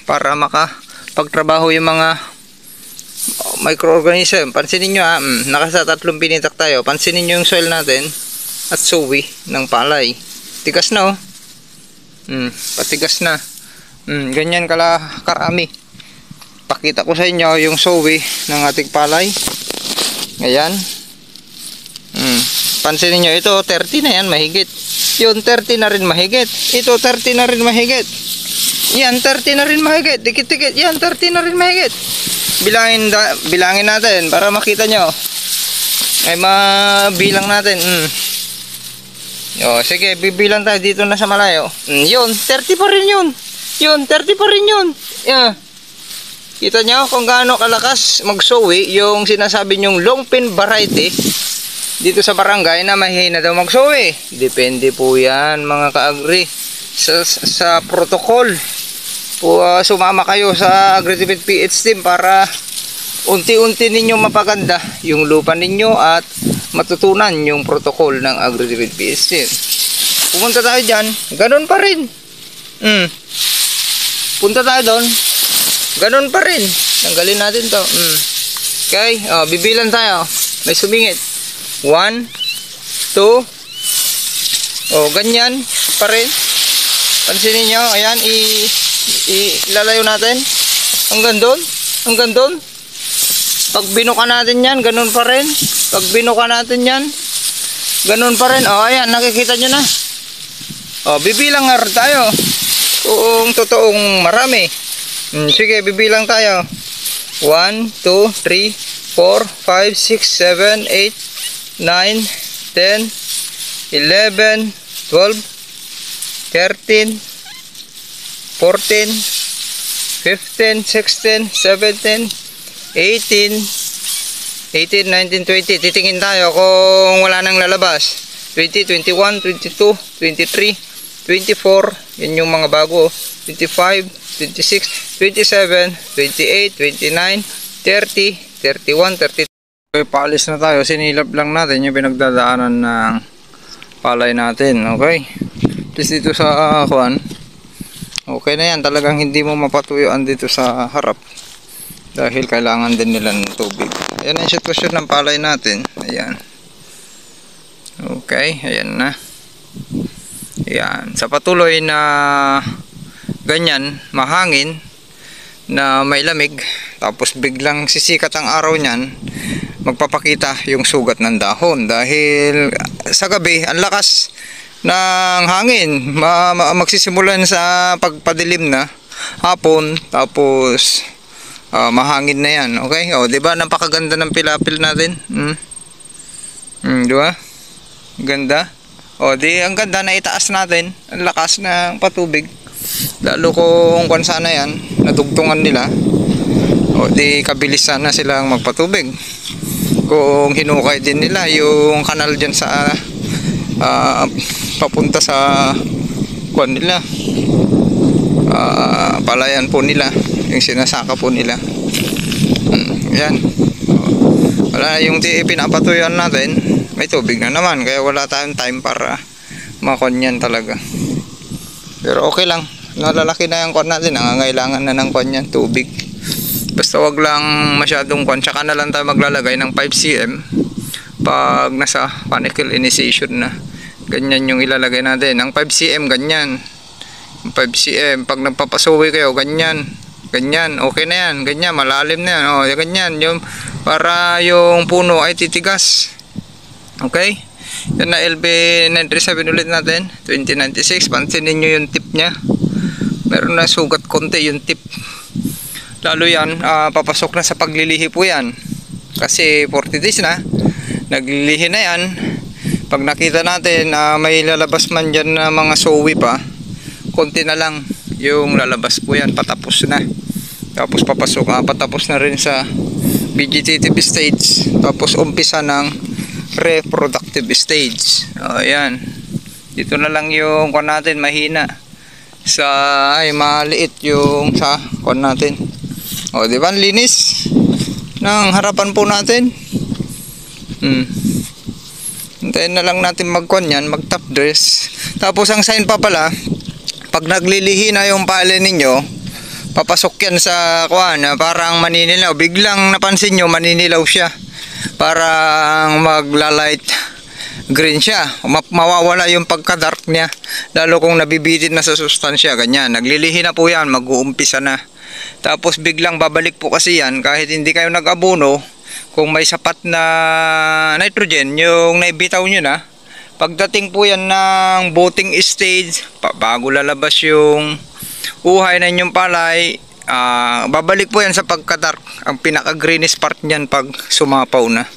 para makapagtrabaho yung mga microorganism. Pansinin nyo nakasa 3 pinitak tayo. Pansinin nyo yung soil natin at sowi ng palay. Tigas na patigas na. Ganyan karami. Pakita ko sa inyo yung sowi ng ating palay. Ayan. Pansinin nyo, ito 30 na yan, mahigit. Yun 30 na rin mahigit. Ito 30 na rin mahigit. Yan 30 na rin mahigit. Dikit-dikit. Yan 30 na rin mahigit. Bilangin natin para makita nyo. Ay mabilang natin. Sige, bibilang tayo dito na sa malayo. Yun, 30 pa rin yun. Yun, 30 pa rin yun. Yeah. Kita nyo kung gaano kalakas magsowi yung sinasabi nyong long pin variety dito sa barangay na mahina daw magsowi. Depende po yan mga ka-agri sa protocol. Sumama kayo sa Agritipid PH team para unti-unti ninyo mapaganda yung lupa ninyo at matutunan yung protocol ng Agritipid PH team. Pumunta tayo dyan, ganun pa rin. Punta tayo doon, ganun pa rin. Tanggalin natin to. Okay, bibilan tayo. May sumingit. 1, 2. Ganyan pa rin. Pansinin nyo, ayan, ilalayo natin. Hanggang doon, hanggang doon. Pag binuka natin yan, ganun pa rin. Pag binuka natin yan, ganun pa rin. Ayan, nakikita nyo na. Bibilang nga tayo. Kung totoong marami. Sige, bibilang tayo. 1, 2, 3, 4, 5, 6, 7, 8, 9, 10, 11, 12, 13, 14, 15, 16, 17, 18, 19, 20. Titingin tayo kung wala nang lalabas. 20, 21, 22, 23, 24. Yan yung mga bago. 25, 26, 27, 28, 29, 30, 31, 32. Okay, paalis na tayo. Sinilap lang natin yung pinagdadaanan ng palay natin. Okay. Just dito sa kuan. Okay na yan. Talagang hindi mo mapatuyuan dito sa harap. Dahil kailangan din nila ng tubig. Ayan ang sitwasyon ng palay natin. Ayan. Okay. Ayan na. Ayan. Sa patuloy na ganyan, mahangin, na may lamig, tapos biglang sisikat ang araw niyan, magpapakita yung sugat ng dahon dahil sa gabi ang lakas ng hangin, magsisimulan sa pagpadilim na hapon, tapos mahangin na yan. Okay, di ba napakaganda ng pilapil natin? Di ba? Ganda. Di ang ganda na itaas natin ang lakas ng patubig, lalo kung kung sana yan natugtungan nila, di kabilis sana silang magpatubig. Kung hinukay din nila yung kanal dyan sa papunta sa kuan nila, palayan po nila, yung sinasaka po nila. Yan. Wala yung pinapatuyan natin, may tubig na naman, kaya wala tayong time para makonyan talaga. Pero okay lang, nalalaki na yung kuan natin, nangangailangan na ng kuan yan, tubig. Basta wag lang masyadong kuan, tsaka na lang tayo maglalagay ng 5 cm pag nasa panicle initiation na. Ganyan yung ilalagay natin, ang 5 cm ganyan. 5 cm pag nagpapasuwi kayo, ganyan. Ganyan, okay na yan, ganyan, malalim na yan. Ganyan, yung para yung puno ay titigas. Okay? Yan na LB 937 ulit natin, 2096. Pansinin nyo yung tip nya, meron na sugat konti yung tip. Lalo yan, papasok na sa paglilihi po yan. Kasi 40 days na, naglilihi na yan. Pag nakita natin may lalabas man dyan na mga sowi pa, konti na lang yung lalabas po yan, patapos na. Tapos papasok, patapos na rin sa vegetative stage. Tapos umpisa ng reproductive stage. Ayan. Dito na lang yung kuwan natin, mahina. Ay maliit yung sa kuwan natin. Di ba, linis ng harapan po natin. Hintayin na lang natin magkuan yan, mag top dress. Tapos ang sign pa pala, pag naglilihi na yung palay ninyo, papasok yan sa kuan, parang maninilaw. Biglang napansin nyo, maninilaw siya. Parang magla-light green siya. Mawawala yung pagka-dark niya. Lalo kung nabibitin na sa sustansya, ganyan. Naglilihi na po yan, mag-uumpisa na. Tapos biglang babalik po kasi yan kahit hindi kayo nag-abono. Kung may sapat na nitrogen, yung naibitaw nyo na, pagdating po yan ng budding stage, bago lalabas yung uhay na inyong palay, babalik po yan sa pagka-dark. Ang pinaka-greenish part niyan pag sumapaw na.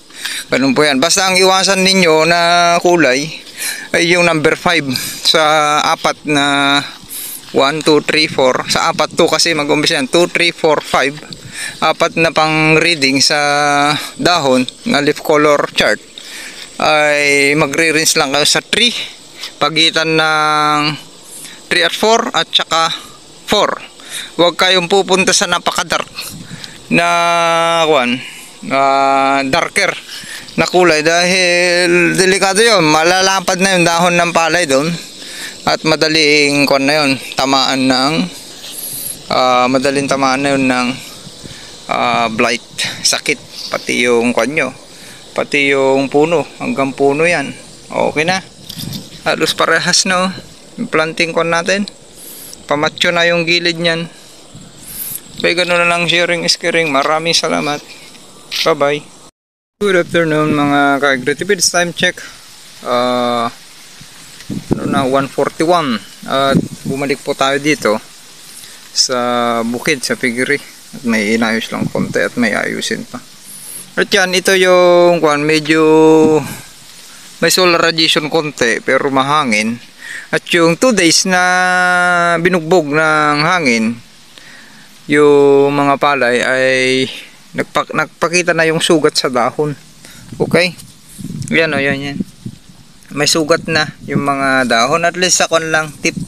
Ganun po yan. Basta ang iwasan ninyo na kulay ay yung number 5 sa apat na 1, 2, 3, 4. Sa apat to kasi mag-umpisa yan. 2, 3, 4, 5. Apat na pang reading sa dahon na leaf color chart ay magre-rinse lang kayo sa 3. Pagitan ng 3 at 4 at saka 4. Huwag kayong pupunta sa napaka-dark na darker na kulay dahil delikado yun. Malalapad na yung dahon ng palay doon at madaling tamaan ng madaling tamaan na yun ng blight, sakit, pati yung pati yung puno, hanggang puno yan. Okay na, halos parehas na yung planting natin. Pamatyo na yung gilid nyan. Kaya ganoon na lang sharing skiring. Maraming salamat. Bye bye. Good afternoon mga ka-agritipid. Time check 1:41 at bumalik po tayo dito sa bukid sa piggery at may inayos lang konti at may ayusin pa. At yan, ito yung medyo may solar radiation konti pero mahangin. At yung 2 days na binugbog ng hangin, yung mga palay ay nagpakita na yung sugat sa dahon. Okay? Yan o, yan. May sugat na yung mga dahon. At least sa lang tip.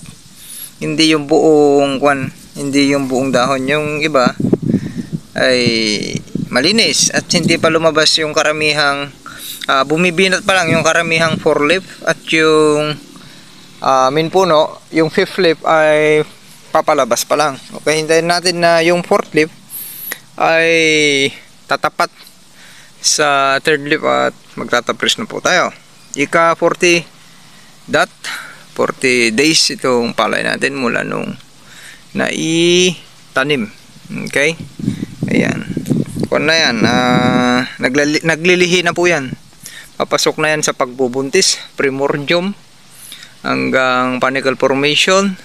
Hindi yung buong hindi yung buong dahon. Yung iba ay malinis at hindi pa lumabas yung karamihang bumibinat pa lang yung karamihang 4 leaf at yung main puno, yung 5th leaf ay papalabas pa lang. Okay, hintayin natin na yung 4th leaf ay tatapat sa 3rd leaf at magtatapres na po tayo. Ika 40 days itong palay natin mula nung naitanim. Okay, ayan. Kung na yan, naglilihi na po yan. Papasok na yan sa pagbubuntis, primordium hanggang panicle formation,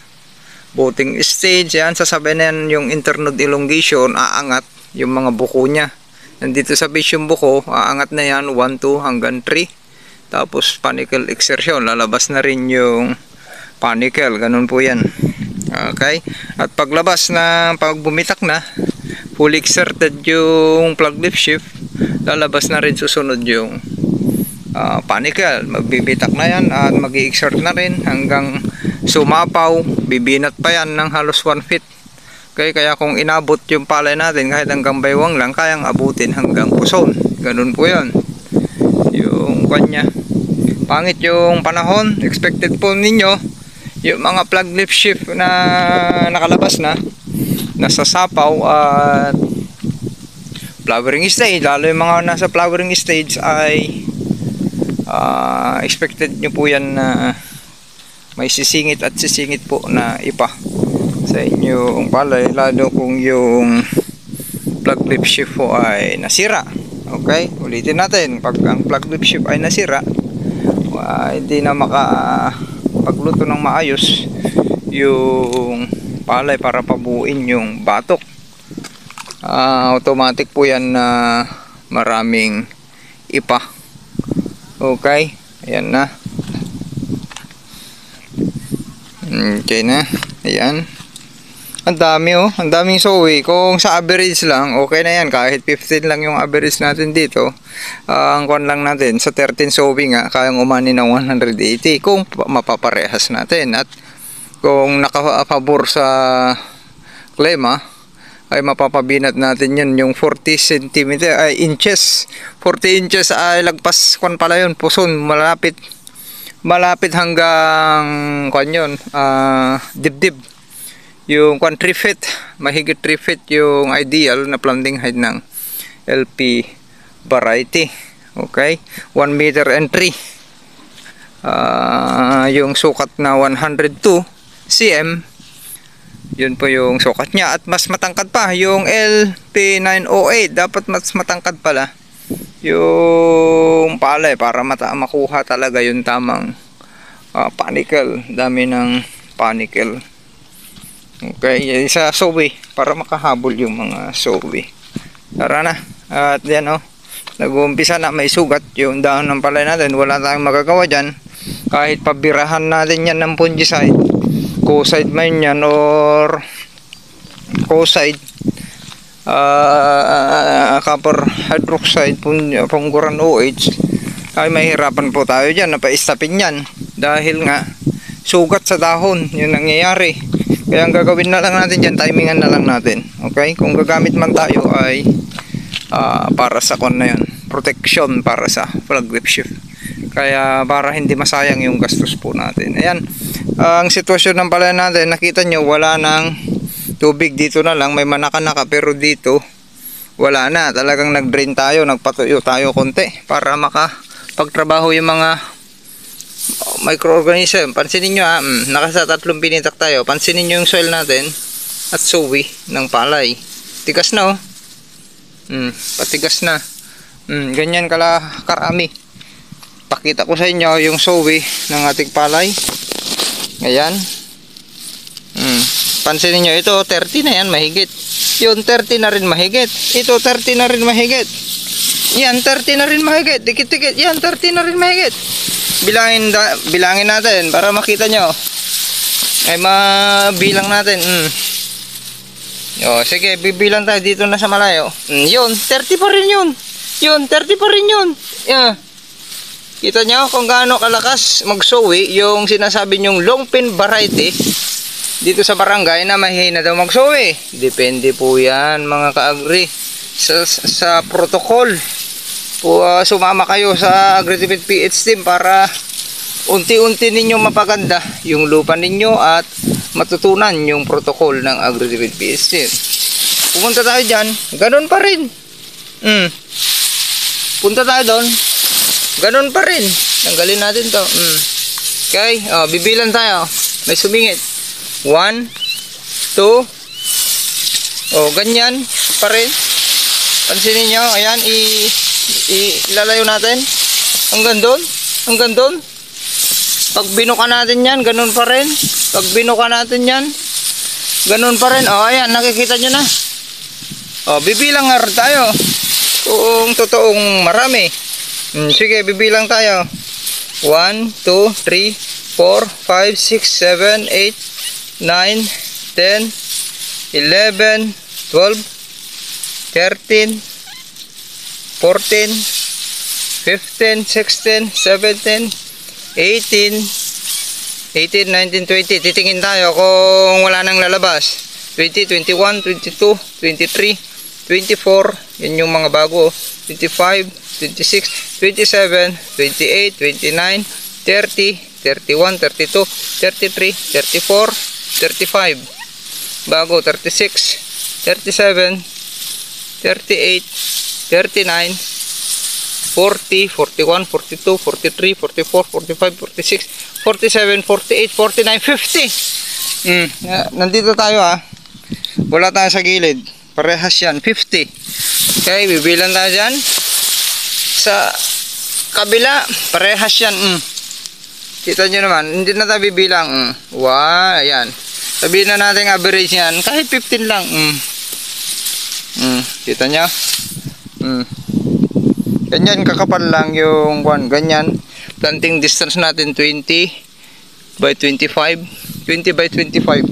budding stage. Yan, sasabay na yan yung internode elongation, aangat yung mga buko nya. Nandito sa base yung buko, aangat na yan 1, 2 hanggang 3. Tapos panicle exertion, lalabas na rin yung panicle. Ganun po yan. Okay, at paglabas na, pag bumitak na, fully exerted yung plug leaf shift, lalabas na rin susunod yung panicle. Magbibitak na yan at mag-i-exert na rin hanggang sumapaw. Bibinat pa yan ng halos 1 feet. Okay, kaya kung inabot yung palay natin kahit hanggang baywang lang, kayang abutin hanggang puson. Ganun po yan yung kanya. Pangit yung panahon, expected po ninyo yung mga plug leaf shift na nakalabas na, nasa sapaw at flowering stage. Lalo yung mga nasa flowering stage ay expected nyo po yan na may sisingit at sisingit po na ipa sa inyong palay, lalo kung yung plug leaf shift po ay nasira. Okay, ulitin natin, pag ang plug leaf shift ay nasira, hindi na makapagluto ng maayos yung palay para pabuuin yung batok. Automatic po yan na maraming ipa. Okay, ayan na. Okay na, ayan. Ang dami ang daming sowi. Kung sa average lang, okay na yan. Kahit 15 lang yung average natin dito. Ang kuwan lang natin, sa 13 sowi nga, kayang umani ng 180 kung mapaparehas natin. At kung nakapabor sa klema, ay mapapabinat natin yun. Yung 40 cm, ay inches. 40 inches ay lagpas, kuwan pala yun, puson, malapit hanggang kuwan yun, dibdib. yung 3 feet, mahigit 3 feet yung ideal na planting height ng LP variety. Okay, 1 meter and 3. Yung sukat na 102 cm, yun po yung sukat niya. At mas matangkad pa yung LP908, dapat mas matangkad pala yung palay para makuha talaga yung tamang panicle, dami ng panicle. Okay, sa sowi para makahabol yung mga sowi. Tara na. At yan nag-uumpisa na, may sugat yung dahon ng palay natin. Wala tayong magagawa dyan. Kahit pabirahan natin yan ng fungicide, co-side man yan or co-side, copper hydroxide, Punguran OH, ay mahirapan po tayo dyan, napaistapin yan. Dahil nga, sugat sa dahon, yun nangyayari. Kaya ang gagawin na lang natin dyan, timingan na lang natin. Okay? Kung gagamit man tayo ay para sa kon na yun, protection para sa flag grip shift. Kaya para hindi masayang yung gastos po natin. Ayan, ang sitwasyon ng palay natin, nakita nyo wala nang tubig. Dito na lang may manaka-naka, pero dito wala na. Talagang nag-drain tayo, nagpatuyo tayo konti para makapagtrabaho yung mga microorganism. Pansinin nyo nakasa 3 pinitak tayo. Pansinin nyo yung soil natin at sowi ng palay. Tigas na patigas na. Ganyan karami. Pakita ko sa inyo yung sowi ng ating palay. Ayan. Pansinin nyo, ito 30 na yan, mahigit. Yun 30 na rin mahigit. Ito 30 na rin mahigit. Yan 30 na rin mahigit. Dikit-dikit. Yan 30 na rin mahigit. Bilangin natin para makita nyo. Ay mabilang natin. Sige, bibilang tayo dito na sa malayo. Yun, 30 pa rin yun. Yun, 30 pa rin yun. Yeah. Kita nyo kung gaano kalakas magsowi yung sinasabi nyong long pin variety dito sa barangay na mahina daw magsowi. Depende po yan mga ka-agri sa protocol. Sumama kayo sa AgriTipid PH team para unti-unti ninyo mapaganda yung lupa ninyo at matutunan yung protocol ng AgriTipid PH team. Pumunta tayo dyan, ganun pa rin. Punta tayo doon, ganun pa rin. Tanggalin natin to. Okay, bibilan tayo. May sumingit. 1, 2. Ganyan pa rin. Pansinin nyo, ayan, ilalayo natin hanggang doon. Pag binuka natin yan, ganun pa rin. Pag binuka natin yan, ganun pa rin. Ayan, nakikita nyo na. Bibilang nga tayo kung totoong marami. Sige, bibilang tayo. 1, 2, 3, 4, 5, 6, 7, 8, 9, 10, 11, 12, 13, 14, 15, 16, 17, 18, 19, 20. Titingin tayo kung wala nang lalabas. 20, 21, 22, 23, 24. Yan yung mga bago. 25, 26, 27, 28, 29, 30, 31, 32, 33, 34, 35. Bago 36, 37, 38, 39, 40, 41, 42, 43, 44, 45, 46, 47, 48, 49, 50. Nandito tayo wala tayo sa gilid. Parehas yan, 50. Okay, bibilang tayo dyan. Sa kabila, parehas yan. Kita nyo naman, hindi na tayo bibilang. Ayan. Sabihin na natin average yan, kahit 15 lang. Kita nyo? Ganyan kakapal lang yung ganyan. Planting distance natin 20 by 25. 20 by 25.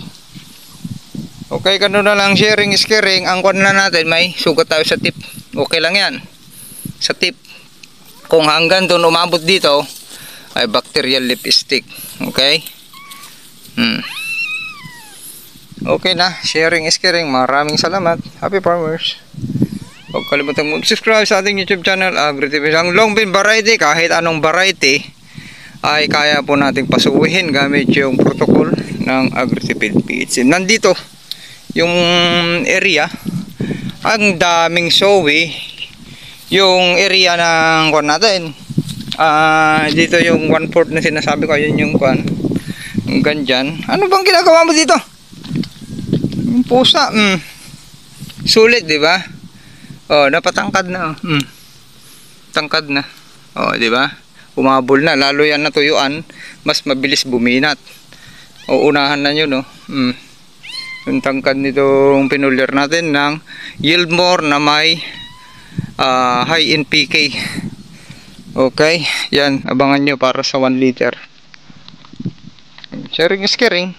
Okay, ganun na lang, sharing is caring. Ang na natin, may sugat tayo sa tip. Okay lang yan. Sa tip. Kung hanggang doon umabot dito, ay bacterial leaf stick. Okay? Okay na, sharing is caring. Maraming salamat. Happy farmers. Huwag kalimutang mag-subscribe sa ating YouTube channel, AgriTipid. Ang long bean variety, kahit anong variety, ay kaya po nating pasuwihin gamit yung protocol ng Agritipid PHC. Nandito yung area, ang daming sowi, yung area ng kwan natin. Dito yung 1/4 na sinasabi ko, yun yung kwan. Hanggang dyan. Ano bang ginagawa mo dito? Yung pusa, sulit, di ba? Oh, napatangkad na. Tangkad na. Oh, di ba? Umabol na, lalo yan natuyuan, mas mabilis buminat. O unahan na yun, no. Yung tangkad nitong pinulir natin ng Yieldmore na may high NPK. Okay, yan, abangan nyo para sa 1 liter. Sharing is caring.